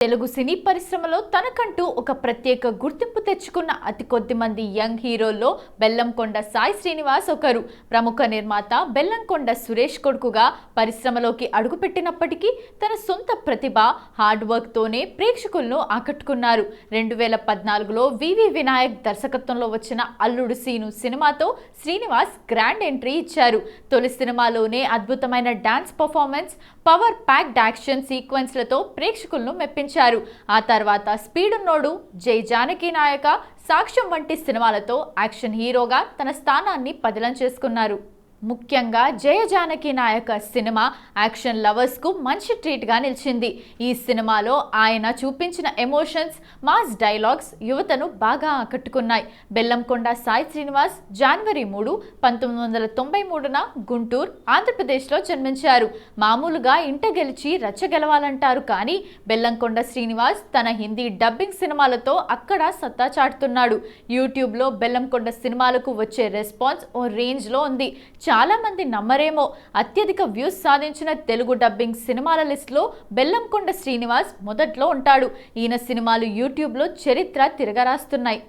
తెలుగు సినీ పరిశ్రమలో తనకంటూ ఒక ప్రత్యేక గుర్తింపు తెచ్చుకున్న అతి కొద్ది మంది యంగ్ హీరోల్లో బెల్లంకొండ సాయి శ్రీనివాస్ ఒకరు. ప్రముఖ నిర్మాత బెల్లంకొండ సురేష్ కొడుకుగా పరిశ్రమలోకి అడుగుపెట్టినప్పటికీ తన సొంత ప్రతిభ, హార్డ్ వర్క్ తోనే ప్రేక్షకులను ఆకట్టుకున్నారు. 2014లో వివి వినాయక్ దర్శకత్వంలో వచ్చిన అల్లుడు సీను సినిమాతో శ్రీనివాస్ గ్రాండ్ ఎంట్రీ ఇచ్చారు. తొలి సినిమాలోనే అద్భుతమైన dance performance, power packed action సీక్వెన్స్లతో ప్రేక్షకులను మెప్పించారు. ఆ తర్వాత స్పీడున్నోడు, జై జానకి నాయక, సాక్ష్యం వంటి సినిమాలతో యాక్షన్ హీరోగా తన స్థానాన్ని పదిలం చేసుకున్నారు. ముఖ్యంగా జయ జానకి నాయక సినిమా యాక్షన్ లవర్స్ కు మంచి ట్రీట్ గా నిలిచింది. ఈ సినిమాలో ఆయన చూపించిన ఎమోషన్స్, మాస్ డైలాగ్స్ యువతను బాగా ఆకట్టుకున్నాయి. బెల్లంకొండ సాయి శ్రీనివాస్ జనవరి 3, 1993న గుంటూరు, ఆంధ్రప్రదేశ్లో జన్మించారు. మామూలుగా ఇంట గెలిచి రచ్చ గెలవాలంటారు, కానీ బెల్లంకొండ శ్రీనివాస్ తన హిందీ డబ్బింగ్ సినిమాలతో అక్కడ సత్తా చాటుతున్నాడు. యూట్యూబ్లో బెల్లంకొండ సినిమాలకు వచ్చే రెస్పాన్స్ ఓ రేంజ్లో ఉంది. చాలా మంది నమ్మరేమో, అత్యధిక వ్యూస్ సాధించిన తెలుగు డబ్బింగ్ సినిమాల లిస్టులో బెల్లంకొండ శ్రీనివాస్ మొదట్లో ఉంటాడు. ఈయన సినిమాలు యూట్యూబ్లో చరిత్ర తిరగరాస్తున్నాయి.